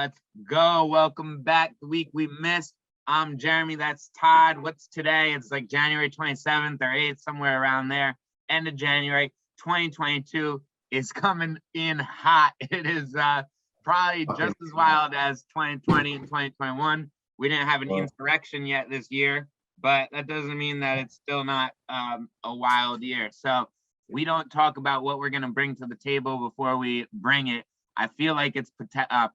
Let's go. Welcome back. The week we missed. I'm Jeremy. That's Todd. What's today? It's like January 27th or 8th, somewhere around there. End of January 2022 is coming in hot. It is probably just as wild as 2020 and 2021. We didn't have an insurrection yet this year, but that doesn't mean that it's still not a wild year. So we don't talk about what we're going to bring to the table before we bring it. I feel like it's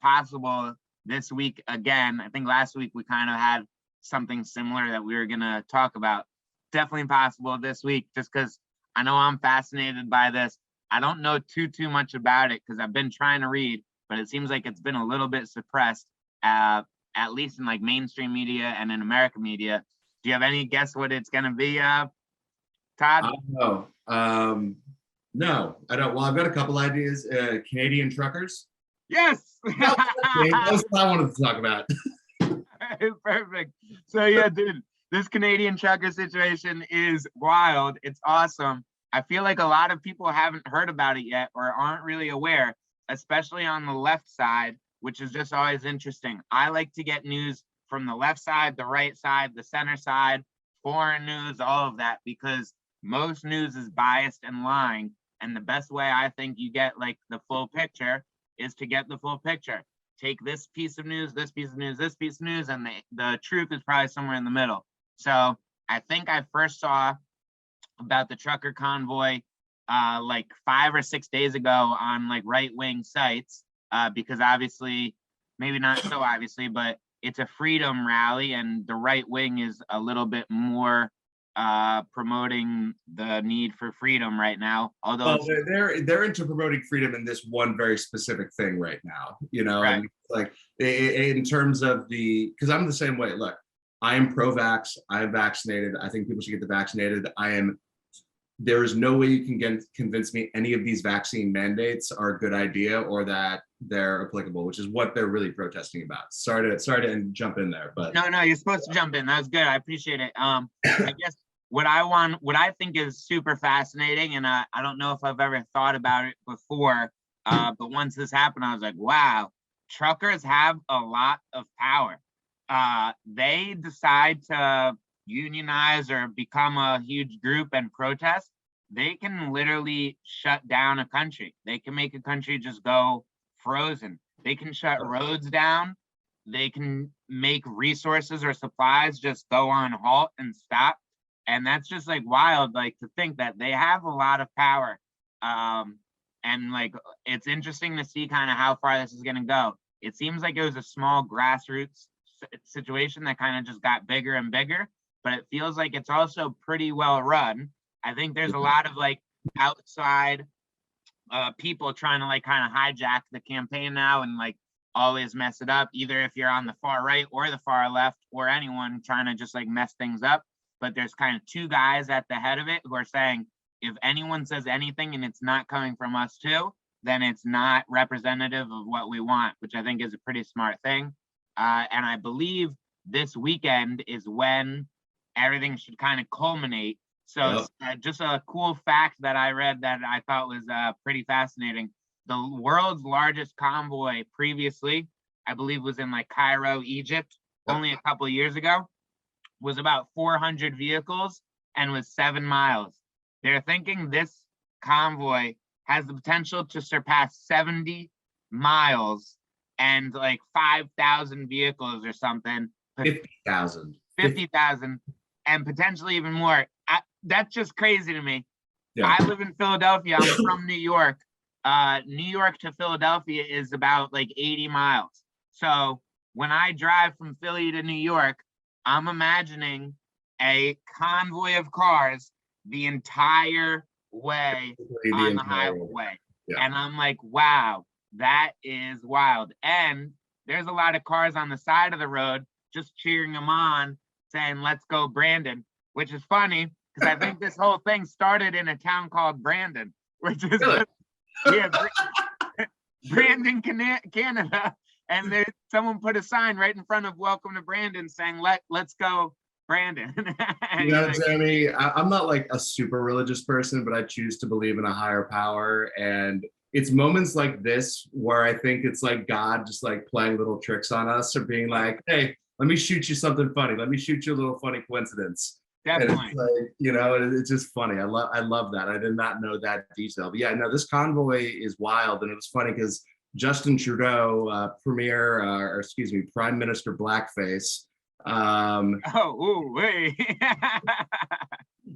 possible this week again. I think last week we kind of had something similar that we were going to talk about. Definitely possible this week, just because I know I'm fascinated by this. I don't know too much about it because I've been trying to read, but it seems like it's been a little bit suppressed, at least in like mainstream media and in American media. Do you have any guess what it's going to be, Todd? I don't know. No, I don't. Well, I've got a couple ideas. Canadian truckers. Yes. That's what I wanted to talk about. Perfect. So yeah, dude, this Canadian trucker situation is wild. It's awesome. I feel like a lot of people haven't heard about it yet or aren't really aware, especially on the left side, which is just always interesting. I like to get news from the left side, the right side, the center side, foreign news, all of that, because most news is biased and lying. And the best way I think you get like the full picture is to get the full picture. Take this piece of news, this piece of news, this piece of news, and the truth is probably somewhere in the middle. So I think I first saw about the trucker convoy like 5 or 6 days ago on like right-wing sites, because obviously, maybe not so obviously, but it's a freedom rally and the right wing is a little bit more promoting the need for freedom right now. Although they're into promoting freedom in this one very specific thing right now, you know, right. And like in terms of because I'm the same way. Look, I am pro-vax. I am vaccinated. I think people should get the vaccinated. There is no way you can convince me any of these vaccine mandates are a good idea or that they're applicable, which is what they're really protesting about. Sorry to jump in there, but no, you're supposed to jump in. That was good. I appreciate it. I guess what I think is super fascinating, and I don't know if I've ever thought about it before, but once this happened, I was like, wow, truckers have a lot of power. They decide to unionize or become a huge group and protest. They can literally shut down a country. They can make a country just go frozen. They can shut roads down. They can make resources or supplies just go on halt and stop. And that's just like wild, like to think that they have a lot of power. And like, it's interesting to see kind of how far this is going to go. It seems like it was a small grassroots situation that kind of just got bigger and bigger, but it feels like it's also pretty well run. I think there's a lot of like outside people trying to like kind of hijack the campaign now and like always mess it up, either if you're on the far right or the far left or anyone trying to just like mess things up. But there's kind of two guys at the head of it who are saying, if anyone says anything and it's not coming from us too, then it's not representative of what we want, which I think is a pretty smart thing. And I believe this weekend is when everything should kind of culminate. So just a cool fact that I read that I thought was pretty fascinating. The world's largest convoy previously, I believe, was in like Cairo, Egypt, only a couple of years ago, was about 400 vehicles and was 7 miles. They're thinking this convoy has the potential to surpass 70 miles and like 5,000 vehicles or something. 50,000. 50,000 and potentially even more. That's just crazy to me. Yeah. I live in Philadelphia. I'm from New York. New York to Philadelphia is about like 80 miles. So when I drive from Philly to New York, I'm imagining a convoy of cars the entire way on the highway. Yeah. And I'm like, wow, that is wild. And there's a lot of cars on the side of the road just cheering them on, saying, let's go, Brandon, which is funny because I think this whole thing started in a town called Brandon, which is really? Brandon, Canada. And someone put a sign right in front of "Welcome to Brandon" saying, let's go, Brandon. You know, Jeremy, I'm not like a super religious person, but I choose to believe in a higher power. And it's moments like this where I think it's like God just like playing little tricks on us or being like, hey, let me shoot you something funny. Let me shoot you a little funny coincidence. Definitely. And it's like, it's just funny. I love that. I did not know that detail. But yeah, no, this convoy is wild. And it was funny because Justin Trudeau, Prime Minister Blackface, Wait.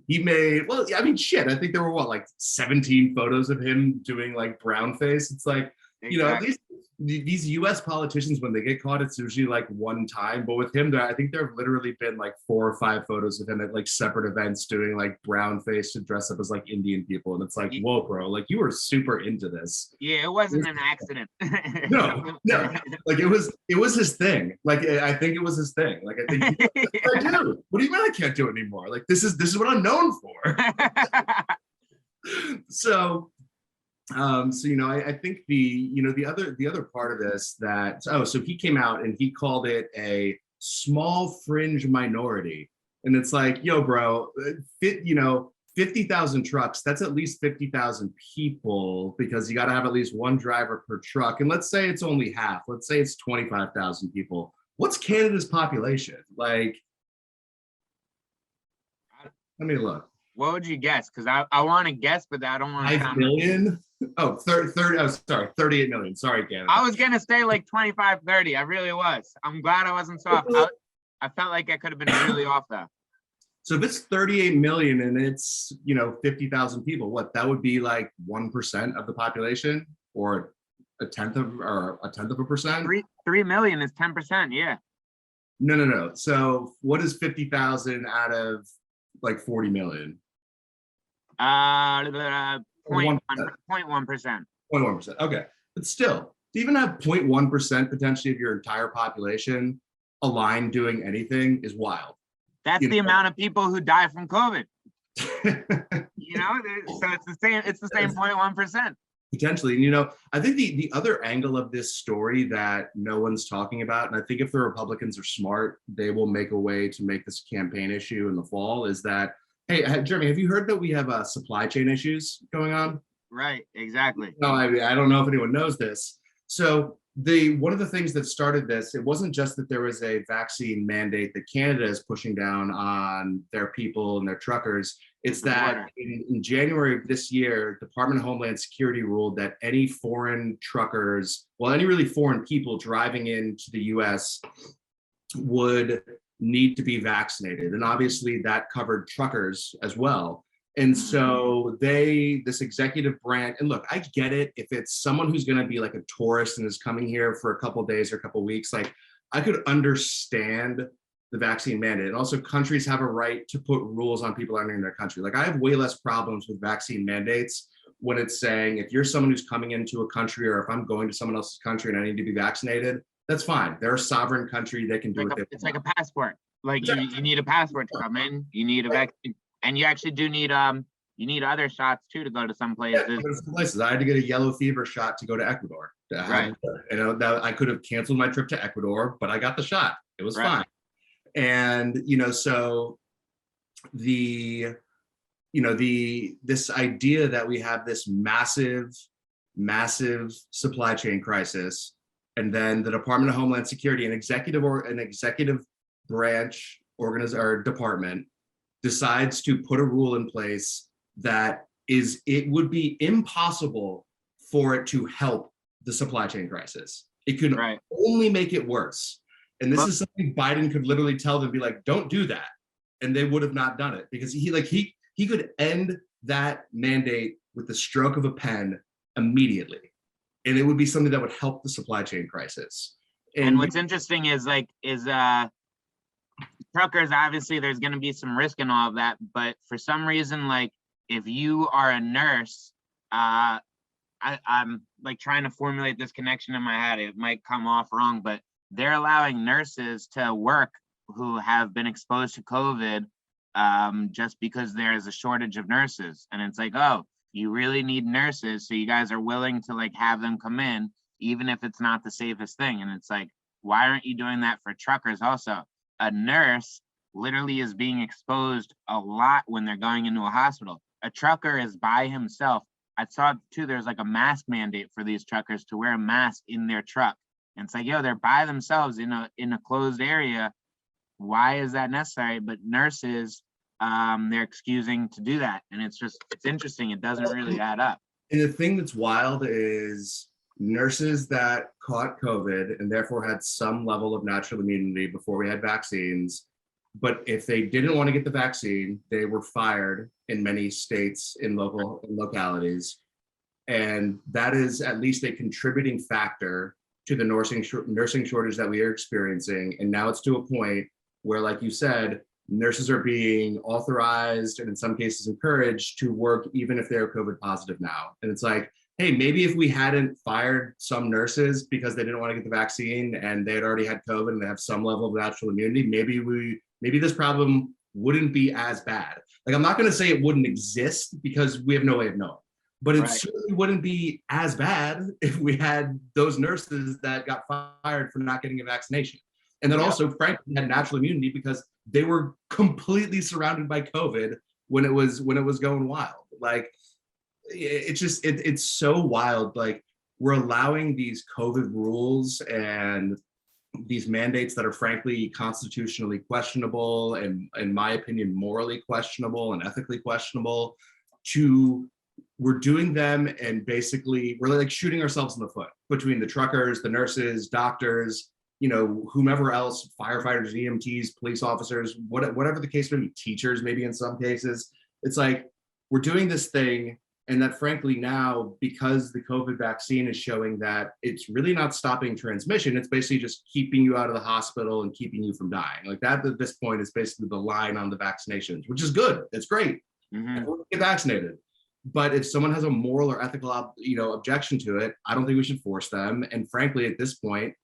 he made, well, I mean, shit, I think there were like 17 photos of him doing like brown face. It's like, at least these US politicians, when they get caught, it's usually like one time. But with him, I think there have literally been like 4 or 5 photos of him at like separate events doing like brown face to dress up as like Indian people. And it's like, whoa, bro, like you were super into this. Yeah, it wasn't an accident. No. Like it was his thing. Like I think it was his thing. Like I think I do. What do you mean I can't do it anymore? Like this is what I'm known for. So I think the other part of this so he came out and he called it a small fringe minority, and it's like, yo, bro, 50,000 trucks, that's at least 50,000 people, because you got to have at least one driver per truck. And let's say it's only half. Let's say it's 25,000 people. What's Canada's population? Like, let me look. What would you guess? Because I want to guess, but I don't want to. 5 million? Oh, 38 million. Sorry, Canada. I was going to say like 25, 30. I really was. I'm glad I wasn't so off. I felt like I could have been really off though. So if it's 38 million and it's, 50,000 people, that would be like 1% of the population, or a tenth of a percent? 3 million is 10%. Yeah. No. So what is 50,000 out of like 40 million? 0.1%. 0.1%. Okay. But still, to even have 0.1% potentially of your entire population aligned doing anything is wild. That's the amount of people who die from COVID. So it's the same. It's the same 0.1%. Potentially. I think the other angle of this story that no one's talking about, and I think if the Republicans are smart, they will make a way to make this a campaign issue in the fall, is that, hey, Jeremy, have you heard that we have supply chain issues going on? Right, exactly. No, I don't know if anyone knows this. So one of the things that started this, it wasn't just that there was a vaccine mandate that Canada is pushing down on their people and their truckers. It's that in January of this year, Department of Homeland Security ruled that any foreign truckers, any really foreign people driving into the US would need to be vaccinated. And obviously that covered truckers as well. And so this executive branch, and look, I get it. If it's someone who's going to be like a tourist and is coming here for a couple of days or a couple of weeks, like I could understand the vaccine mandate. And also countries have a right to put rules on people entering their country. Like I have way less problems with vaccine mandates when it's saying, if you're someone who's coming into a country, or if I'm going to someone else's country and I need to be vaccinated, that's fine. They're a sovereign country. They can do it. It's like a passport. Like you need a passport to come in. You need a vaccine. And you actually do need other shots too to go to some places. Yeah, some places. I had to get a yellow fever shot to go to Ecuador. Right. That I could have canceled my trip to Ecuador, but I got the shot. It was fine. And so this idea that we have this massive supply chain crisis, and then the Department of Homeland Security, an executive branch department, decides to put a rule in place that it would be impossible for it to help the supply chain crisis. It could only make it worse. And this is something Biden could literally tell them, be like, don't do that. And they would have not done it, because he could end that mandate with the stroke of a pen immediately. And it would be something that would help the supply chain crisis. And what's interesting is truckers, obviously there's going to be some risk in all of that, but for some reason, like if you are a nurse, I'm like trying to formulate this connection in my head. It might come off wrong, but they're allowing nurses to work who have been exposed to COVID just because there's a shortage of nurses. And it's like, oh, you really need nurses, so you guys are willing to like have them come in, even if it's not the safest thing. And it's like, why aren't you doing that for truckers also? A nurse literally is being exposed a lot when they're going into a hospital. A trucker is by himself. I saw too, there's like a mask mandate for these truckers to wear a mask in their truck. And it's like, yo, they're by themselves in a closed area. Why is that necessary? But nurses, they're excusing to do that. And it's interesting. It doesn't really add up. And the thing that's wild is nurses that caught COVID and therefore had some level of natural immunity before we had vaccines. But if they didn't want to get the vaccine, they were fired in many states in localities. And that is at least a contributing factor to the nursing shortage that we are experiencing. And now it's to a point where, like you said, nurses are being authorized and in some cases encouraged to work even if they're COVID positive now. And it's like, hey, maybe if we hadn't fired some nurses because they didn't want to get the vaccine and they had already had COVID and they have some level of natural immunity, maybe this problem wouldn't be as bad. Like, I'm not going to say it wouldn't exist because we have no way of knowing, but it certainly wouldn't be as bad if we had those nurses that got fired for not getting a vaccination. And then also, frankly, had natural immunity because they were completely surrounded by COVID when it was going wild. Like, it's so wild. Like, we're allowing these COVID rules and these mandates that are frankly constitutionally questionable and, in my opinion, morally questionable and ethically questionable. We're doing them, and basically we're like shooting ourselves in the foot between the truckers, the nurses, doctors, whomever else, firefighters, EMTs, police officers, whatever the case may be, teachers, maybe in some cases. It's like, we're doing this thing, and that frankly now, because the COVID vaccine is showing that it's really not stopping transmission, it's basically just keeping you out of the hospital and keeping you from dying. Like, that at this point is basically the line on the vaccinations, which is good. It's great. Everyone get vaccinated. But if someone has a moral or ethical objection to it, I don't think we should force them. And frankly, at this point,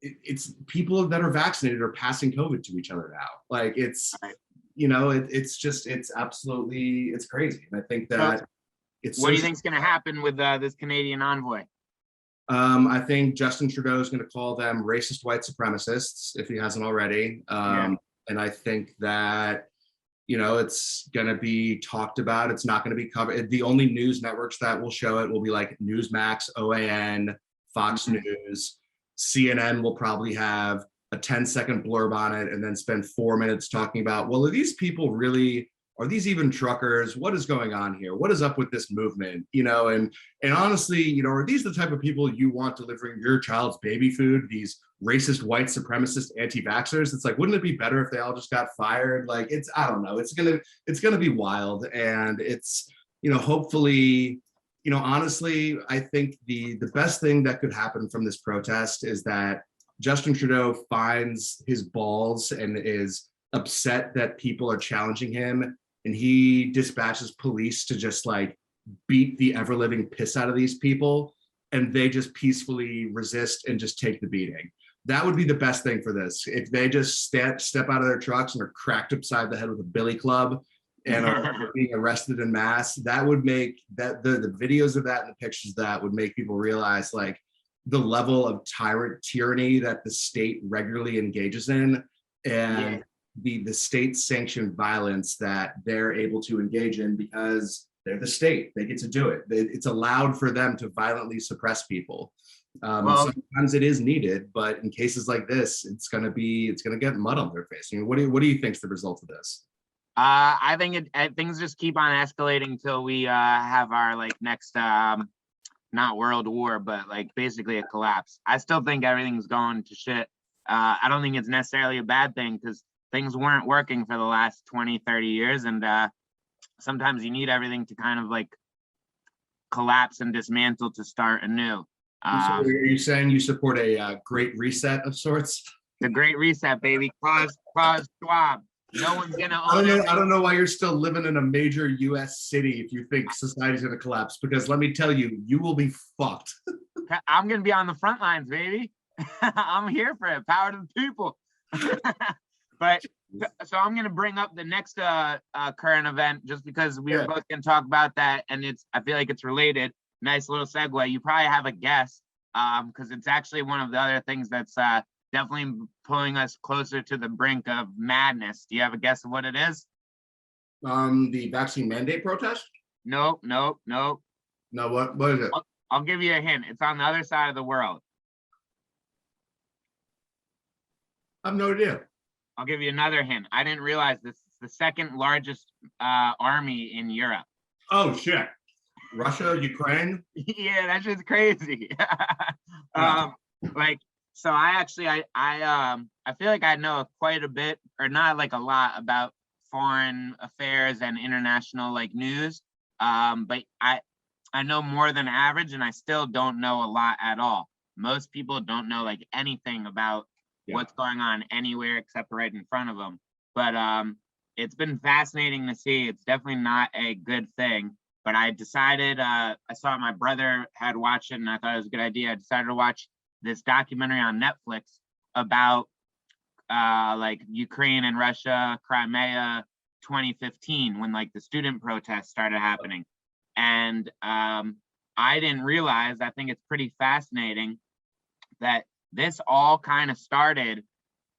it's people that are vaccinated are passing COVID to each other now. Like, it's absolutely crazy. And I think that what do you think is going to happen with this Canadian envoy? I think Justin Trudeau is going to call them racist white supremacists if he hasn't already. And I think that it's going to be talked about. It's not going to be covered. The only news networks that will show it will be like Newsmax, OAN, Fox News. CNN will probably have a 10-second blurb on it and then spend 4 minutes talking about, well, are these even truckers? What is going on here? What is up with this movement? And honestly, are these the type of people you want delivering your child's baby food? These racist, white supremacist anti-vaxxers? It's like, wouldn't it be better if they all just got fired? Like, I don't know. It's gonna be wild. And it's, hopefully, honestly, I think the best thing that could happen from this protest is that Justin Trudeau finds his balls and is upset that people are challenging him, and he dispatches police to just like beat the ever living piss out of these people, and they just peacefully resist and just take the beating. That would be the best thing for this. If they just step out of their trucks and are cracked upside the head with a billy club and are being arrested en masse, that would make that the videos of that and the pictures of that would make people realize like the level of tyranny that the state regularly engages in, and the state sanctioned violence that they're able to engage in because they're the state. They get to do it. It's allowed for them to violently suppress people. Sometimes it is needed, but in cases like this, it's gonna get mud on their face. What do you think is the result of this? I think things just keep on escalating till we have our like next not world war, but like basically a collapse. I still think everything's going to shit. I don't think it's necessarily a bad thing because things weren't working for the last 20, 30 years. And sometimes you need everything to kind of like collapse and dismantle to start anew. So are you saying you support a great reset of sorts? The great reset, baby. Klaus Schwab. No one's gonna own it. I don't know why you're still living in a major US city if you think society's gonna collapse, because let me tell you, you will be fucked. I'm gonna be on the front lines, baby. I'm here for it. Power to the people. But so I'm gonna bring up the next current event just because we were both gonna talk about that, and I feel like it's related. Nice little segue. You probably have a guess, because it's actually one of the other things that's definitely pulling us closer to the brink of madness. Do you have a guess of what it is? The vaccine mandate protest? Nope. No, what is it? I'll give you a hint. It's on the other side of the world. I have no idea. I'll give you another hint. I didn't realize this is the second largest army in Europe. Oh shit. Russia, Ukraine. Yeah, that's just crazy. Like, so I feel like I know quite a bit, or not like a lot, about foreign affairs and international like news. But I know more than average, and I still don't know a lot at all. Most people don't know like anything about what's going on anywhere except right in front of them. But it's been fascinating to see. It's definitely not a good thing. But I decided, I saw my brother had watched it, and I thought it was a good idea. I decided to watch this documentary on Netflix about like Ukraine and Russia, Crimea, 2015, when like the student protests started happening. And I didn't realize, I think it's pretty fascinating that this all kind of started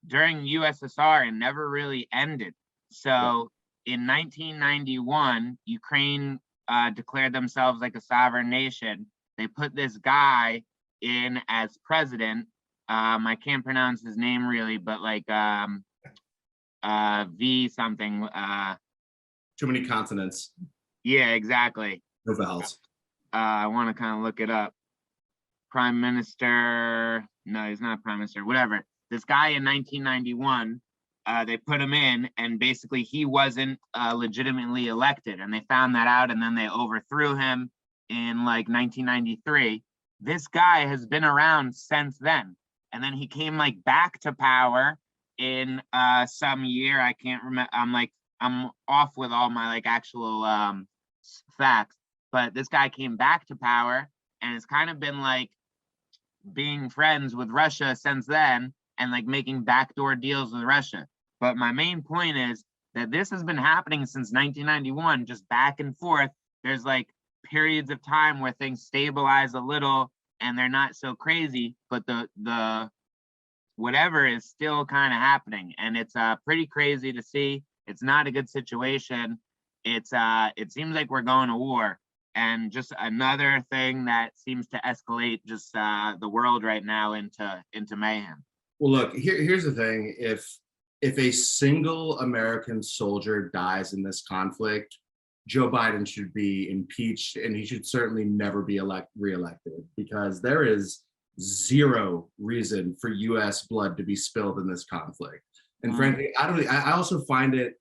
during USSR and never really ended. So in 1991, Ukraine declared themselves like a sovereign nation. They put this guy in as president. I can't pronounce his name really, but like V something. Too many consonants. Yeah, exactly. No vowels. I want to kind of look it up. Prime Minister. No, he's not prime minister. Whatever. This guy in 1991, they put him in, and basically he wasn't legitimately elected, and they found that out, and then they overthrew him in like 1993. This guy has been around since then, and then he came like back to power in some year. I can't remember. I'm off with all my like actual facts, but this guy came back to power and it's kind of been like being friends with Russia since then, and like making backdoor deals with Russia. But my main point is that this has been happening since 1991, just back and forth. There's like periods of time where things stabilize a little and they're not so crazy, but the whatever is still kind of happening, and it's pretty crazy to see. It's not a good situation. It seems like we're going to war, and just another thing that seems to escalate just the world right now into mayhem. Well, look, here's the thing. If a single American soldier dies in this conflict, Joe Biden should be impeached, and he should certainly never be reelected, because there is zero reason for U.S. blood to be spilled in this conflict. And frankly, I also find it.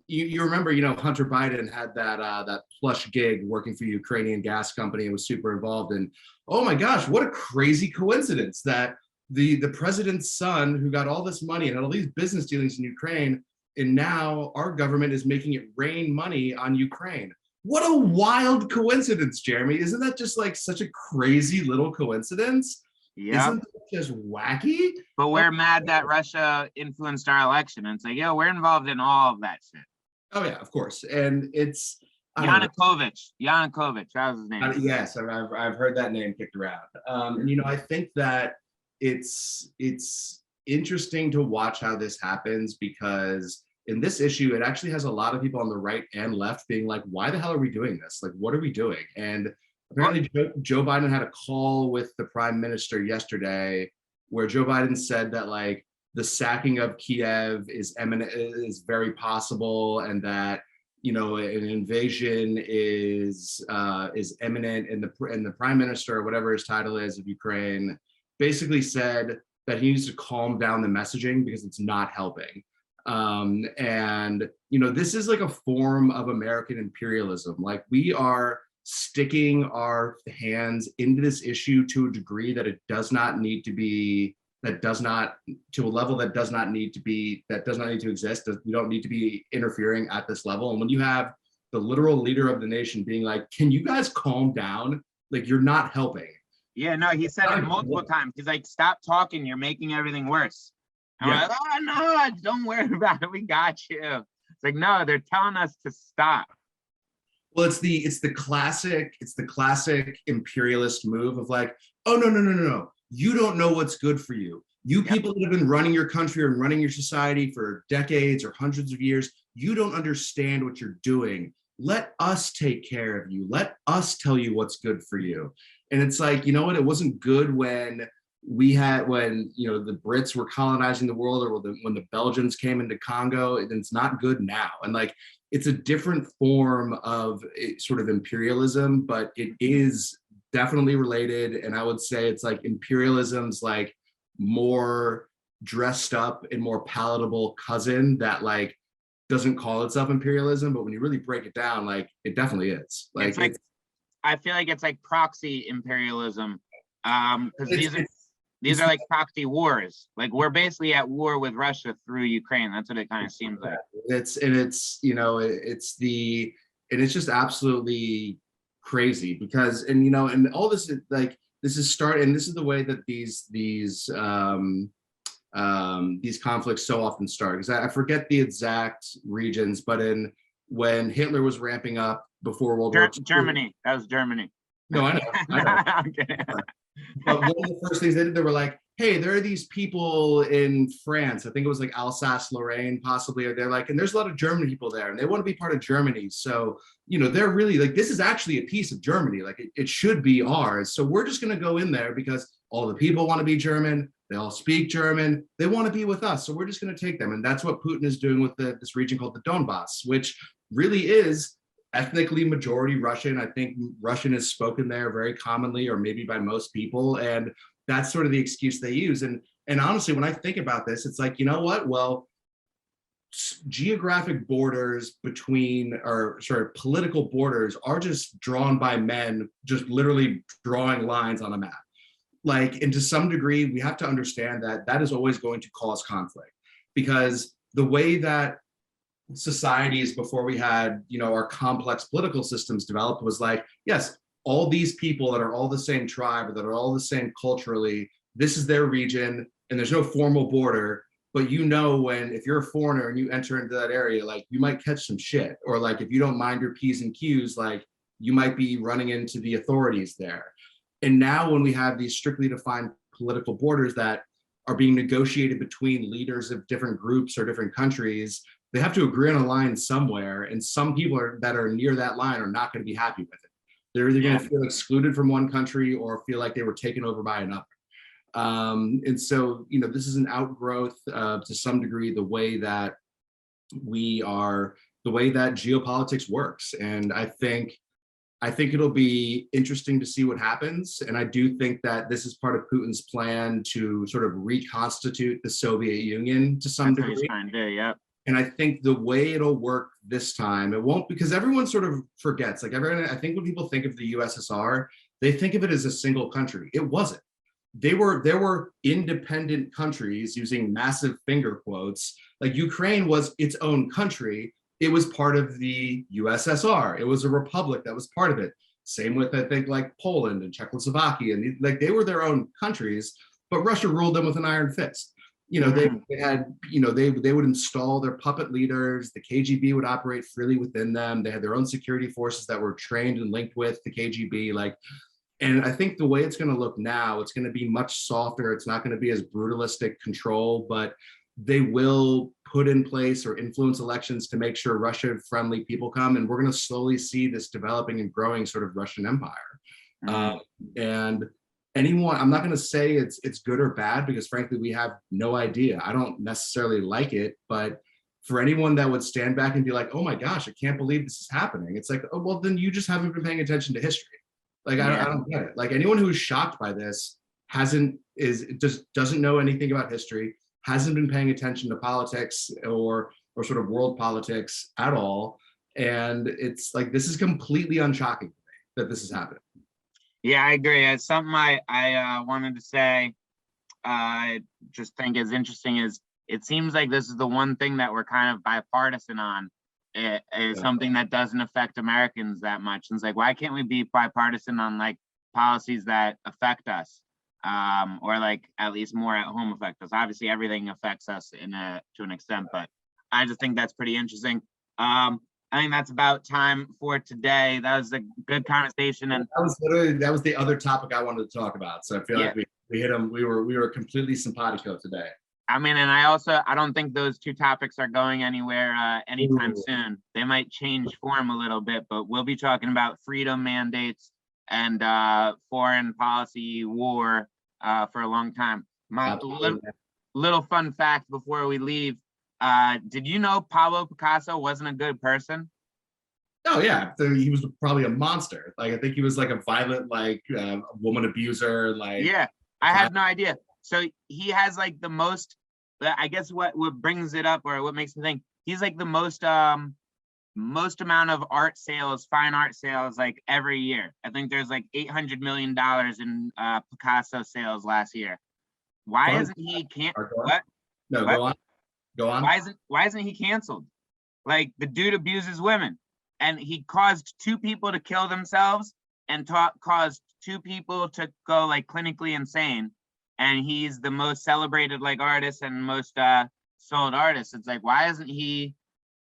You remember, Hunter Biden had that plush gig working for a Ukrainian gas company and was super involved. And oh my gosh, what a crazy coincidence that the president's son, who got all this money and had all these business dealings in Ukraine, and now our government is making it rain money on Ukraine. What a wild coincidence, Jeremy. Isn't that just like such a crazy little coincidence? Yeah. Isn't that just wacky? But we're mad that Russia influenced our election. And it's like, we're involved in all of that shit. Oh yeah, of course. And it's Yanukovych, that was his name. Yes, I've heard that name kicked around. And I think that it's interesting to watch how this happens, because in this issue, it actually has a lot of people on the right and left being like, why the hell are we doing this? Like, what are we doing? And apparently Joe Biden had a call with the prime minister yesterday where Joe Biden said that like the sacking of Kiev is very possible, and that an invasion is imminent. And the prime minister, or whatever his title is, of Ukraine, basically said that he needs to calm down the messaging because it's not helping. And this is like a form of American imperialism. Like, we are sticking our hands into this issue to a degree that it does not need to be. To a level that does not need to exist. We don't need to be interfering at this level. And when you have the literal leader of the nation being like, can you guys calm down? Like, you're not helping. Yeah, no, he said it multiple times. He's like, stop talking, you're making everything worse. And we're like, oh no, don't worry about it, we got you. It's like, no, they're telling us to stop. Well, it's the classic imperialist move of like, oh no. You don't know what's good for you. You people that have been running your country and running your society for decades or hundreds of years, you don't understand what you're doing. let us take care of you. Let us tell you what's good for you. And it's like, you know what? It wasn't good when the Brits were colonizing the world, or when the Belgians came into Congo. And it's not good now. And like, it's a different form of sort of imperialism, but it is definitely related. And I would say it's like imperialism's like more dressed up and more palatable cousin that like doesn't call itself imperialism, but when you really break it down, like it definitely is. It's like, I feel like it's like proxy imperialism, because these are like proxy wars. Like we're basically at war with Russia through Ukraine. That's what it kind of seems like. It's just absolutely crazy because, and all this is like, this is the way that these conflicts so often start, because I forget the exact regions, but when Hitler was ramping up before World War II, Germany, that was Germany. No, I know. Okay. But one of the first things they did, they were like, hey, there are these people in France. I think it was like Alsace-Lorraine, possibly. They're like, and there's a lot of German people there, and they want to be part of Germany. So, they're really like, this is actually a piece of Germany. Like it should be ours. So we're just going to go in there because all the people want to be German. They all speak German. They want to be with us. So we're just going to take them. And that's what Putin is doing with this region called the Donbass, which really is ethnically majority Russian. I think Russian is spoken there very commonly, or maybe by most people. And that's sort of the excuse they use. And honestly, when I think about this, it's like, you know what? Well, geographic borders political borders are just drawn by men, just literally drawing lines on a map. Like, and to some degree, we have to understand that is always going to cause conflict, because the way that societies before we had, our complex political systems developed was like, yes, all these people that are all the same tribe, or that are all the same culturally, this is their region, and there's no formal border. But when, if you're a foreigner and you enter into that area, like you might catch some shit, or like if you don't mind your P's and Q's, like you might be running into the authorities there. And now when we have these strictly defined political borders that are being negotiated between leaders of different groups or different countries, they have to agree on a line somewhere. And some people that are near that line are not going to be happy with it. They're either going to feel excluded from one country or feel like they were taken over by another. And so, this is an outgrowth to some degree, the way that geopolitics works. And I think it'll be interesting to see what happens. And I do think that this is part of Putin's plan to sort of reconstitute the Soviet Union to some degree. That's what he's trying to do, yeah. And I think the way it'll work this time, it won't, because everyone sort of forgets. Like I think when people think of the USSR, they think of it as a single country. It wasn't. There were independent countries, using massive finger quotes. Like Ukraine was its own country. It was part of the USSR. It was a republic that was part of it. Same with, I think, like Poland and Czechoslovakia, and like they were their own countries, but Russia ruled them with an iron fist. They had, they would install their puppet leaders. The KGB would operate freely within them. They had their own security forces that were trained and linked with the KGB. And I think the way it's going to look now, it's going to be much softer. It's not going to be as brutalistic control, but they will put in place or influence elections to make sure Russia-friendly people come. And we're going to slowly see this developing and growing sort of Russian empire. And I'm not going to say it's good or bad, because frankly, we have no idea. I don't necessarily like it, but for anyone that would stand back and be like, oh my gosh, I can't believe this is happening. It's like, oh, well, then you just haven't been paying attention to history. Like, I don't get it. Like anyone who is shocked by this just doesn't know anything about history, hasn't been paying attention to politics or sort of world politics at all. And it's like, this is completely unshocking to me that this is happening. Yeah, I agree. It's something I wanted to say. I just think is interesting is it seems like this is the one thing that we're kind of bipartisan on. It is something that doesn't affect Americans that much. And it's like, why can't we be bipartisan on like policies that affect us, or like at least more at home affect us? Obviously, everything affects us to an extent, but I just think that's pretty interesting. I think that's about time for today. That was a good conversation, and that was the other topic I wanted to talk about. So I feel like we hit them. We were completely simpatico today. I mean, and I don't think those two topics are going anywhere anytime Ooh. soon. They might change form a little bit, but we'll be talking about freedom mandates and foreign policy war for a long time. My Absolutely. little fun fact before we leave, did you know Pablo Picasso wasn't a good person? Oh yeah, so he was probably a monster. Like I think he was like a violent, like woman abuser. Like Yeah, I had no idea. So he has like the most, I guess what brings it up or what makes me think he's like the most amount of art sales, fine art sales like every year. I think there's like $800 million in Picasso sales last year. Why fun. isn't he can't Go on. what No, what go on. Go on. why isn't he canceled? Like the dude abuses women, and he caused two people to kill themselves and caused two people to go like clinically insane. And he's the most celebrated like artist and most sold artist. It's like, why isn't he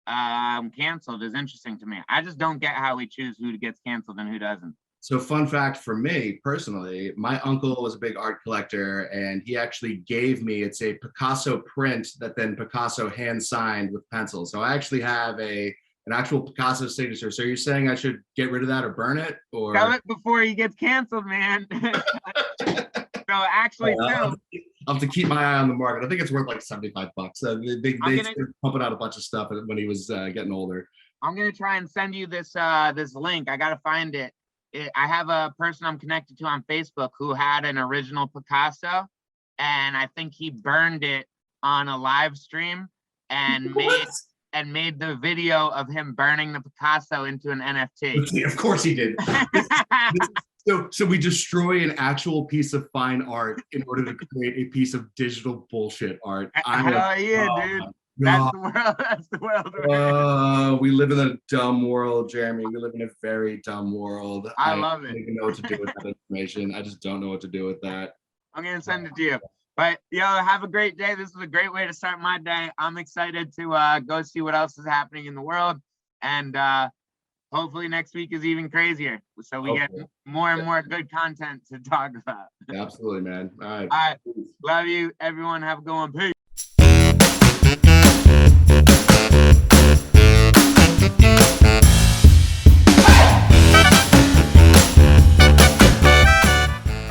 canceled? Is interesting to me. I just don't get how we choose who gets canceled and who doesn't. So fun fact for me personally, my uncle was a big art collector and he actually gave me, it's a Picasso print that then Picasso hand signed with pencil. So I actually have an actual Picasso signature. So you're saying I should get rid of that or burn it or? Tell it before he gets canceled, man. So actually, too, I'll have to keep my eye on the market. I think it's worth like 75 bucks. They started pumping out a bunch of stuff when he was getting older. I'm gonna try and send you this this link. I gotta find it. I have a person I'm connected to on Facebook who had an original Picasso, and I think he burned it on a live stream and made the video of him burning the Picasso into an NFT. Of course he did. So we destroy an actual piece of fine art in order to create a piece of digital bullshit art. Hell yeah, dude. That's the world. That's the world. We live in a dumb world, Jeremy. We live in a very dumb world. I love it. I don't even know what to do with that information. I just don't know what to do with that. I'm gonna send it to you. But yo, have a great day. This was a great way to start my day. I'm excited to go see what else is happening in the world, and hopefully next week is even crazier, so we get more and more good content to talk about. Absolutely, man. All right. All right. Love you, everyone. Have a good one. Peace.